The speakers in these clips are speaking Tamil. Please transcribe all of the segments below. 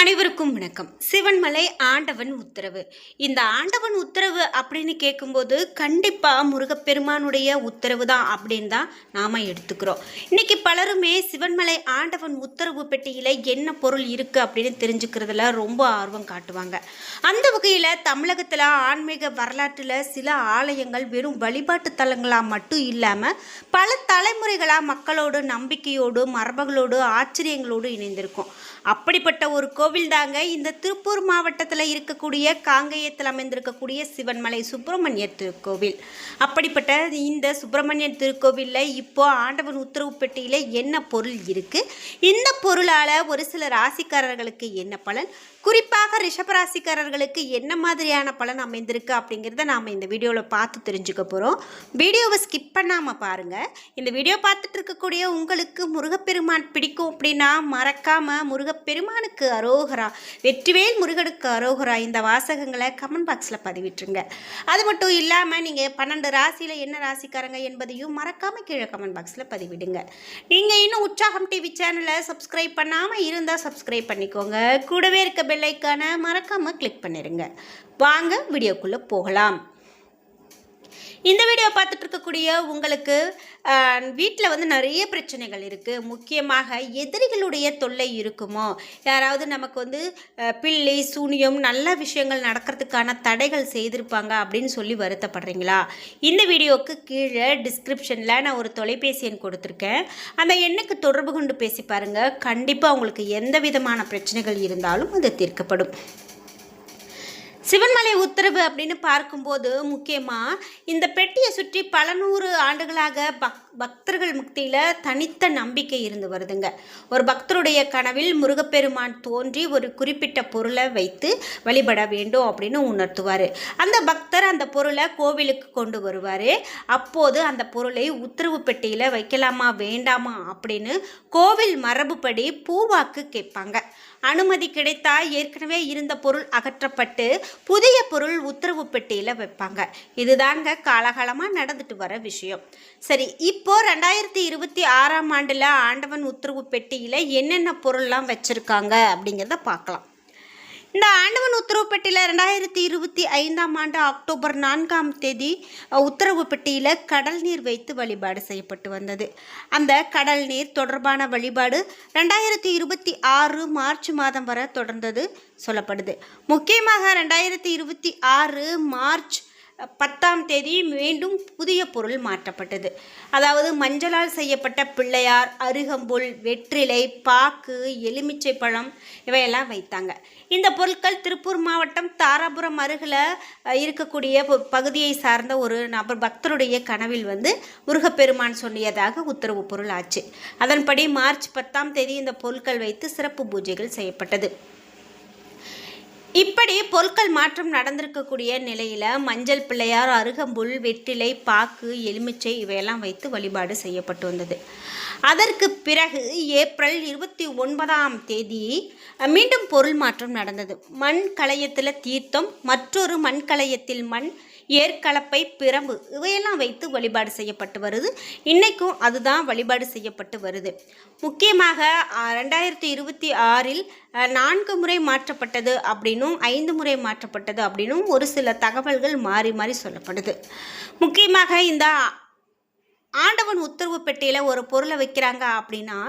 அனைவருக்கும் வணக்கம். சிவன்மலை ஆண்டவன் உத்தரவு. இந்த ஆண்டவன் உத்தரவு அப்படின்னு கேட்கும்போது கண்டிப்பாக முருகப்பெருமானுடைய உத்தரவு தான் அப்படின்னு தான் நாம் எடுத்துக்கிறோம். இன்றைக்கி பலருமே சிவன்மலை ஆண்டவன் உத்தரவு பெட்டியில் என்ன பொருள் இருக்குது அப்படின்னு தெரிஞ்சுக்கிறதுல ரொம்ப ஆர்வம் காட்டுவாங்க. அந்த வகையில் தமிழகத்தில் ஆன்மீக வரலாற்றில் சில ஆலயங்கள் வெறும் வழிபாட்டு தலங்களாக மட்டும் இல்லாமல் பல தலைமுறைகளாக மக்களோடு நம்பிக்கையோடு மரபுகளோடு ஆச்சரியங்களோடு இணைந்திருக்கும். அப்படிப்பட்ட ஒரு கோவில் தாங்க இந்த திருப்பூர் மாவட்டத்தில் இருக்கக்கூடிய காங்கேயத்தில் அமைந்திருக்கக்கூடிய சிவன்மலை சுப்பிரமணியர் திருக்கோவில். அப்படிப்பட்ட இந்த சுப்பிரமணியர் திருக்கோவிலில் இப்போ ஆண்டவன் உத்தரவு பெட்டியில் என்ன பொருள் இருக்குது, இந்த பொருளால் ஒரு சில ராசிக்காரர்களுக்கு என்ன பலன், குறிப்பாக ரிஷபராசிக்காரர்களுக்கு என்ன மாதிரியான பலன் அமைந்திருக்கு அப்படிங்கிறத நாம் இந்த வீடியோவில் பார்த்து தெரிஞ்சுக்க போகிறோம். வீடியோவை ஸ்கிப் பண்ணாமல் பாருங்கள். இந்த வீடியோ பார்த்துட்டு இருக்கக்கூடிய உங்களுக்கு முருகப்பெருமான் பிடிக்கும் அப்படின்னா மறக்காமல் முருகப்பெருமானுக்கு அரோகரா, வெற்றிவேல் முருகனுக்கு அரோகரா இந்த வாசகங்களை கமெண்ட் பாக்ஸில் பதிவிட்டுருங்க. அது மட்டும் இல்லாமல் நீங்கள் 12 ராசியில் என்ன ராசிக்காரங்க என்பதையும் மறக்காமல் கீழே கமெண்ட் பாக்ஸில் பதிவிடுங்க. நீங்கள் இன்னும் உற்சாகம் டிவி சேனலை சப்ஸ்கிரைப் பண்ணாமல் இருந்தால் சப்ஸ்கிரைப் பண்ணிக்கோங்க. கூடவே இருக்க பெல் ஐக்கானை மறக்காம கிளிக் பண்ணிருங்க. வாங்க வீடியோக்குள்ள போகலாம். இந்த வீடியோ பார்த்துட்டு இருக்கக்கூடிய உங்களுக்கு வீட்டில் நிறைய பிரச்சனைகள் இருக்குது. முக்கியமாக எதிரிகளுடைய தொல்லை இருக்குமோ, யாராவது நமக்கு பில்லி சூனியம் நல்ல விஷயங்கள் நடக்கிறதுக்கான தடைகள் செய்திருப்பாங்க அப்படின்னு சொல்லி வருத்தப்படுறீங்களா? இந்த வீடியோவுக்கு கீழே டிஸ்கிரிப்ஷனில் நான் ஒரு தொலைபேசி எண் கொடுத்துருக்கேன். அந்த எண்ணுக்கு தொடர்பு கொண்டு பேசி பாருங்கள். கண்டிப்பாக உங்களுக்கு எந்த விதமான பிரச்சனைகள் இருந்தாலும் அது தீர்க்கப்படும். சிவன்மலை உத்தரவு அப்படின்னு பார்க்கும்போது முக்கியமாக இந்த பெட்டியை சுற்றி பல 100 ஆண்டுகளாக பக்தர்கள் முக்தியில் தனித்த நம்பிக்கை இருந்து வருதுங்க. ஒரு பக்தருடைய கனவில் முருகப்பெருமான் தோன்றி ஒரு குறிப்பிட்ட பொருளை வைத்து வழிபட வேண்டும் அப்படின்னு உணர்த்துவார். அந்த பக்தர் அந்த பொருளை கோவிலுக்கு கொண்டு வருவார். அப்போது அந்த பொருளை உத்தரவு பெட்டியில் வைக்கலாமா வேண்டாமா அப்படின்னு கோவில் மரபுப்படி பூவாக்கு கேட்பாங்க. அனுமதி கிடைத்தால் ஏற்கனவே இருந்த பொருள் அகற்றப்பட்டு புதிய பொருள் உத்தரவு பெட்டியில் வைப்பாங்க. இதுதாங்க காலகாலமாக நடந்துட்டு வர விஷயம். சரி, இப்போ 2026ஆம் ஆண்டில் ஆண்டவன் உத்தரவு பெட்டியில் என்னென்ன பொருள்லாம் வச்சுருக்காங்க அப்படிங்கிறத பார்க்கலாம். இந்த ஆண்டவன் உத்தரவு பெட்டியில் 2025ஆம் ஆண்டு அக்டோபர் 4ஆம் தேதி உத்தரவு பெட்டியில் கடல் நீர் வைத்து வழிபாடு செய்யப்பட்டு வந்தது. அந்த கடல் நீர் தொடர்பான வழிபாடு 2026 மார்ச் மாதம் வரை தொடர்ந்தது சொல்லப்படுது. முக்கியமாக 2026 மார்ச் 10ஆம் தேதி மீண்டும் புதிய பொருள் மாற்றப்பட்டது. அதாவது மஞ்சளால் செய்யப்பட்ட பிள்ளையார், அருகம்புல், வெற்றிலை, பாக்கு, எலுமிச்சை பழம் இவையெல்லாம் வைத்தாங்க. இந்த பொருட்கள் திருப்பூர் மாவட்டம் தாராபுரம் அருகில் இருக்கக்கூடிய பகுதியை சார்ந்த ஒரு நபர் பக்தருடைய கனவில் முருகப்பெருமான் சொல்லியதாக உத்தரவு பொருள் ஆச்சு. அதன்படி மார்ச் 10ஆம் தேதி இந்த பொருட்கள் வைத்து சிறப்பு பூஜைகள் செய்யப்பட்டது. இப்படி பொருட்கள் மாற்றம் நடந்திருக்கக்கூடிய நிலையில் மஞ்சள் பிள்ளையார், அருகம்புல், வெற்றிலை, பாக்கு, எலுமிச்சை இவையெல்லாம் வைத்து வழிபாடு செய்யப்பட்டு வந்தது. அதற்கு பிறகு ஏப்ரல் 29ஆம் தேதி மீண்டும் பொருள் மாற்றம் நடந்தது. மண் கலயத்தில் தீர்த்தம், மற்றொரு மண் கலயத்தில் மண், ஏற்கலப்பை, பிரம்பு இவையெல்லாம் வைத்து வழிபாடு செய்யப்பட்டு வருது. இன்றைக்கும் அதுதான் வழிபாடு செய்யப்பட்டு வருது. முக்கியமாக 2026இல் 4 முறை மாற்றப்பட்டது அப்படின்னும் 5 முறை மாற்றப்பட்டது அப்படின்னும் ஒரு சில தகவல்கள் மாறி மாறி சொல்லப்படுது. முக்கியமாக இந்த ஆண்டவன் உத்தரவு பெட்டியில் ஒரு பொருளை வைக்கிறாங்க அப்படின்னா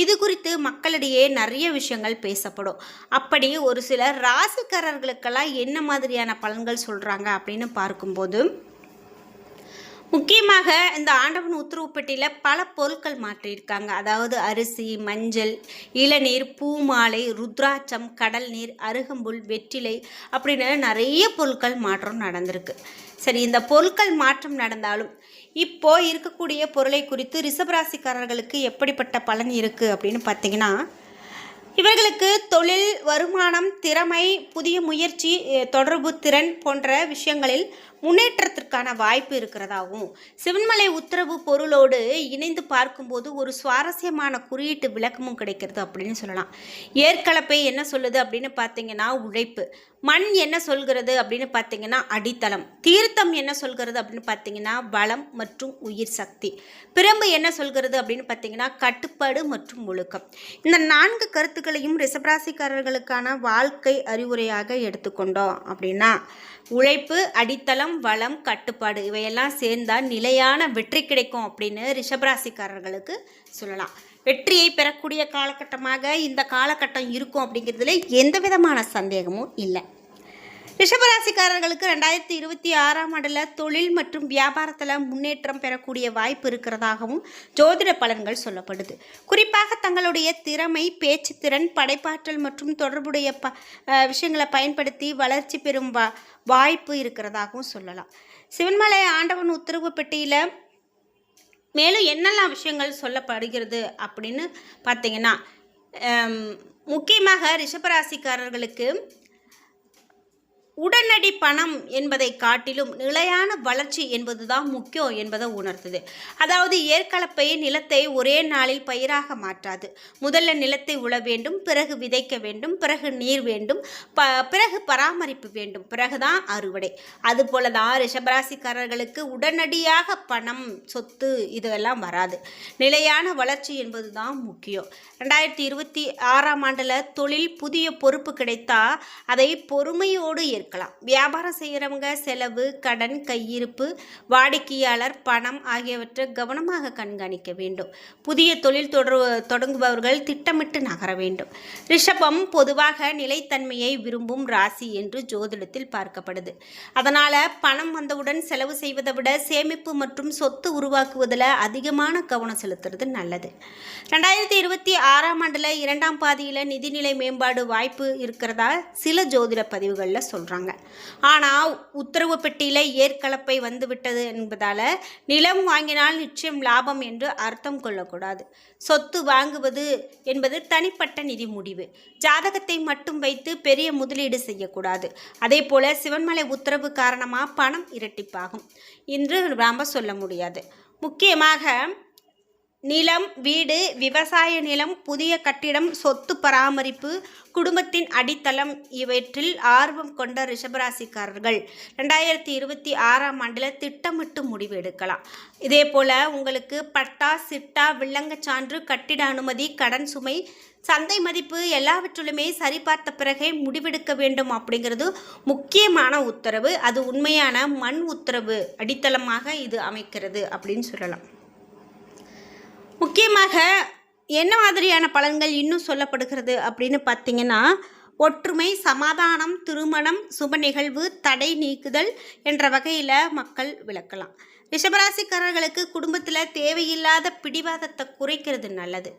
இது குறித்து மக்களிடையே நிறைய விஷயங்கள் பேசப்படும். அப்படி ஒரு சில ராசிக்காரர்களுக்கெல்லாம் என்ன மாதிரியான பலன்கள் சொல்கிறாங்க அப்படின்னு பார்க்கும்போது, முக்கியமாக இந்த ஆண்டவன் உத்தரவு பெட்டியில் பல பொருட்கள் மாற்றியிருக்காங்க. அதாவது அரிசி, மஞ்சள், இளநீர், பூமாலை, ருத்ராட்சம், கடல் நீர், அருகம்புல், வெற்றிலை அப்படின்னு நிறைய பொருட்கள் மாற்றம் நடந்திருக்கு. சரி, இந்த பொருட்கள் மாற்றம் நடந்தாலும் இப்போ இருக்கக்கூடிய பொருளை குறித்து ரிஷபராசிக்காரர்களுக்கு எப்படிப்பட்ட பலன் இருக்குது அப்படின்னு பார்த்தீங்கன்னா, இவர்களுக்கு தொழில், வருமானம், திறமை, புதிய முயற்சி, தொடர்பு திறன் போன்ற விஷயங்களில் முன்னேற்றத்திற்கான வாய்ப்பு இருக்கிறதாகவும் சிவன்மலை உத்தரவு பொருளோடு இணைந்து பார்க்கும்போது ஒரு சுவாரஸ்யமான குறியீட்டு விளக்கமும் கிடைக்கிறது அப்படின்னு சொல்லலாம். ஏற்கலப்பை என்ன சொல்லுது அப்படின்னு பார்த்தீங்கன்னா உழைப்பு, மண் என்ன சொல்கிறது அப்படின்னு பார்த்தீங்கன்னா அடித்தளம், தீர்த்தம் என்ன சொல்கிறது அப்படின்னு பார்த்தீங்கன்னா வளம் மற்றும் உயிர் சக்தி, பிரம்பு என்ன சொல்கிறது அப்படின்னு பார்த்தீங்கன்னா கட்டுப்பாடு மற்றும் ஒழுக்கம். இந்த 4 கருத்துக்களையும் ரிஷபராசிக்காரர்களுக்கான வாழ்க்கை அறிவுரையாக எடுத்துக்கொண்டோம் அப்படின்னா உழைப்பு, அடித்தளம், வளம், கட்டுப்பாடு இவையெல்லாம் சேர்ந்தால் நிலையான வெற்றி கிடைக்கும் அப்படின்னு ரிஷபராசிக்காரர்களுக்கு சொல்லலாம். வெற்றியை பெறக்கூடிய காலகட்டமாக இந்த காலகட்டம் இருக்கும் அப்படிங்கிறதுல எந்த விதமான சந்தேகமும் இல்லை. ரிஷபராசிக்காரர்களுக்கு 2026ஆம் ஆண்டில் தொழில் மற்றும் வியாபாரத்தில் முன்னேற்றம் பெறக்கூடிய வாய்ப்பு இருக்கிறதாகவும் ஜோதிட பலன்கள் சொல்லப்படுது. குறிப்பாக தங்களுடைய திறமை, பேச்சு திறன், படைப்பாற்றல் மற்றும் தொடர்புடைய விஷயங்களை பயன்படுத்தி வளர்ச்சி பெறும் வாய்ப்பு இருக்கிறதாகவும் சொல்லலாம். சிவன்மலை ஆண்டவன் உத்தரவு பெட்டியில் மேலும் என்னெல்லாம் விஷயங்கள் சொல்லப்படுகிறது அப்படின்னு பார்த்தீங்கன்னா முக்கியமாக ரிஷபராசிக்காரர்களுக்கு உடனடி பணம் என்பதை காட்டிலும் நிலையான வளர்ச்சி என்பதுதான் முக்கியம் என்பதை உணர்த்துது. அதாவது ஏற்கலப்பை நிலத்தை ஒரே நாளில் பயிராக மாற்றாது. முதல்ல நிலத்தை உழ வேண்டும், பிறகு விதைக்க வேண்டும், பிறகு நீர் வேண்டும், பிறகு பராமரிப்பு வேண்டும், பிறகுதான் அறுவடை. அதுபோல தான் ரிஷபராசிக்காரர்களுக்கு உடனடியாக பணம், சொத்து இதெல்லாம் வராது. நிலையான வளர்ச்சி என்பது தான் முக்கியம். 2026ஆம் ஆண்டில் தொழில் புதிய பொறுப்பு கிடைத்தா அதை பொறுமையோடு இருக்கலாம். வியாபாரம் செய்கிறவங்க செலவு, கடன், கையிருப்பு, வாடிக்கையாளர் பணம் ஆகியவற்றை கவனமாக கண்காணிக்க வேண்டும். புதிய தொழில் தொடங்குபவர்கள் திட்டமிட்டு நகர வேண்டும். ரிஷபம் பொதுவாக நிலைத்தன்மையை விரும்பும் ராசி என்று ஜோதிடத்தில் பார்க்கப்படுது. அதனால பணம் வந்தவுடன் செலவு செய்வதை விட சேமிப்பு மற்றும் சொத்து உருவாக்குவதில் அதிகமான கவனம் செலுத்துறது நல்லது. 2026ஆம் ஆண்டில் 2ஆம் பாதியில் நிதிநிலை மேம்பாடு வாய்ப்பு இருக்கிறதா சில ஜோதிட பதிவுகளில் சொல்கிறாங்க. ஆனால் உத்தரவு பெட்டியில் ஏற்கலப்பை வந்துவிட்டது என்பதால் நிலம் வாங்கினால் நிச்சயம் லாபம் என்று அர்த்தம் கொள்ளக்கூடாது. சொத்து வாங்குவது என்பது தனிப்பட்ட நிதி முடிவு. ஜாதகத்தை மட்டும் வைத்து பெரிய முதலீடு செய்யக்கூடாது. அதே போல சிவன்மலை உத்தரவு காரணமாக பணம் இரட்டிப்பாகும் என்று நாம் சொல்ல முடியாது. முக்கியமாக நிலம், வீடு, விவசாய நிலம், புதிய கட்டிடம், சொத்து பராமரிப்பு, குடும்பத்தின் அடித்தளம் இவற்றில் ஆர்வம் கொண்ட ரிஷபராசிக்காரர்கள் 2026ஆம் ஆண்டில் திட்டமிட்டு முடிவு எடுக்கலாம். இதே போல் உங்களுக்கு பட்டா, சிட்டா, வில்லங்கச் சான்று, கட்டிட அனுமதி, கடன் சுமை, சந்தை மதிப்பு எல்லாவற்றிலுமே சரிபார்த்த பிறகே முடிவெடுக்க வேண்டும் அப்படிங்கிறது முக்கியமான உத்தரவு. அது உண்மையான மண் உத்தரவு அடித்தளமாக இது அமைக்கிறது அப்படின்னு சொல்லலாம். முக்கியமாக என்ன மாதிரியான பலன்கள் இன்னும் சொல்லப்படுகிறது அப்படின்னு பார்த்தீங்கன்னா ஒற்றுமை, சமாதானம், திருமணம், சுப நிகழ்வு, தடை நீக்குதல் என்ற வகையில் மக்கள் விளக்கலாம். ரிஷபராசிக்காரர்களுக்கு குடும்பத்தில் தேவையில்லாத பிடிவாதத்தை குறைக்கிறது நல்லது.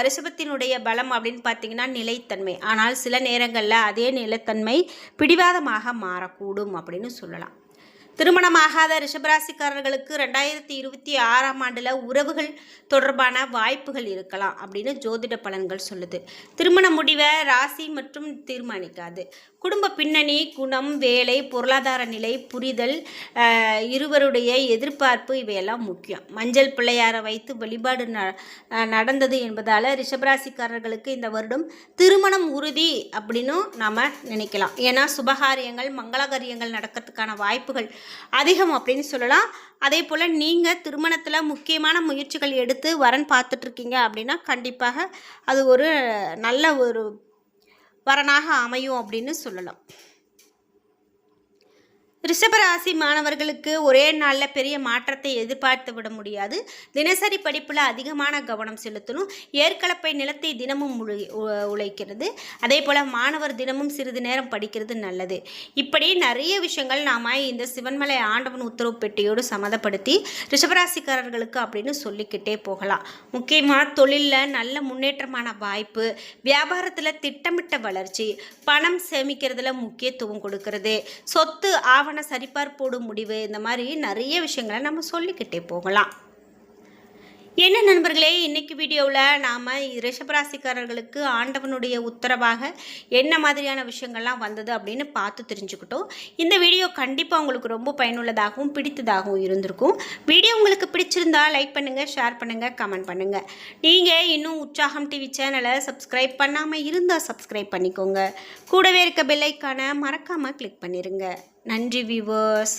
ரிஷபத்தினுடைய பலம் அப்படின்னு பார்த்தீங்கன்னா நிலைத்தன்மை. ஆனால் சில நேரங்களில் அதே நிலைத்தன்மை பிடிவாதமாக மாறக்கூடும் அப்படின்னு சொல்லலாம். திருமணமாகாத ரிஷபராசிக்காரர்களுக்கு 2026ஆம் ஆண்டில் உறவுகள் தொடர்பான வாய்ப்புகள் இருக்கலாம் அப்படின்னு ஜோதிட பலன்கள் சொல்லுது. திருமண முடிவை ராசி மற்றும் தீர்மானிக்காது. குடும்ப பின்னணி, குணம், வேலை, பொருளாதார நிலை, புரிதல், இருவருடைய எதிர்பார்ப்பு இவையெல்லாம் முக்கியம். மஞ்சள் பிள்ளையாரை வைத்து வழிபாடு நடந்தது என்பதால் ரிஷபராசிக்காரர்களுக்கு இந்த வருடம் திருமணம் உறுதி அப்படின்னு நாம் நினைக்கலாம். ஏன்னா சுபகாரியங்கள், மங்களகாரியங்கள் நடக்கிறதுக்கான வாய்ப்புகள் அதிகம் அப்படின்னு சொல்லலாம். அதே போல் நீங்கள் திருமணத்தில் முக்கியமான முயற்சிகள் எடுத்து வரன் பார்த்துட்ருக்கீங்க அப்படின்னா கண்டிப்பாக அது ஒரு நல்ல ஒரு வரனாக அமையும் அப்படின்னு சொல்லலாம். ரிஷபராசி மாணவர்களுக்கு ஒரே நாளில் பெரிய மாற்றத்தை எதிர்பார்த்து விட முடியாது. தினசரி படிப்பில் அதிகமான கவனம் செலுத்தணும். ஏற்கலப்பை நிலத்தை தினமும் உழைக்கிறது. அதே போல் மாணவர் தினமும் சிறிது நேரம் படிக்கிறது நல்லது. இப்படி நிறைய விஷயங்கள் நாம் இந்த சிவன்மலை ஆண்டவன் உத்தரவு பெட்டியோடு சம்மந்தப்படுத்தி ரிஷபராசிக்காரர்களுக்கு அப்படின்னு சொல்லிக்கிட்டே போகலாம். முக்கியமாக தொழிலில் நல்ல முன்னேற்றமான வாய்ப்பு, வியாபாரத்தில் திட்டமிட்ட வளர்ச்சி, பணம் சேமிக்கிறதுல முக்கியத்துவம் கொடுக்கறது, சொத்து சரிபார்ப்போடு முடிவு, இந்த மாதிரி நிறைய விஷயங்களை நம்ம சொல்லிக்கிட்டே போகலாம். என்ன நண்பர்களே, இன்னைக்கு வீடியோவில் நாம் ரிஷபராசிக்காரர்களுக்கு ஆண்டவனுடைய உத்தரவாக என்ன மாதிரியான விஷயங்கள்லாம் வந்தது அப்படின்னு பார்த்து தெரிஞ்சுக்கிட்டோம். இந்த வீடியோ கண்டிப்பாக உங்களுக்கு ரொம்ப பயனுள்ளதாகவும் பிடித்ததாகவும் இருந்திருக்கும். வீடியோ உங்களுக்கு பிடிச்சிருந்தா லைக் பண்ணுங்கள், ஷேர் பண்ணுங்கள், கமெண்ட் பண்ணுங்கள். நீங்கள் இன்னும் உற்சாகம் டிவி சேனலை சப்ஸ்கிரைப் பண்ணாமல் இருந்தால் சப்ஸ்கிரைப் பண்ணிக்கோங்க. கூடவே இருக்க பெல் ஐக்கானை மறக்காமல் கிளிக் பண்ணிடுங்க. நன்றி வியூவர்ஸ்.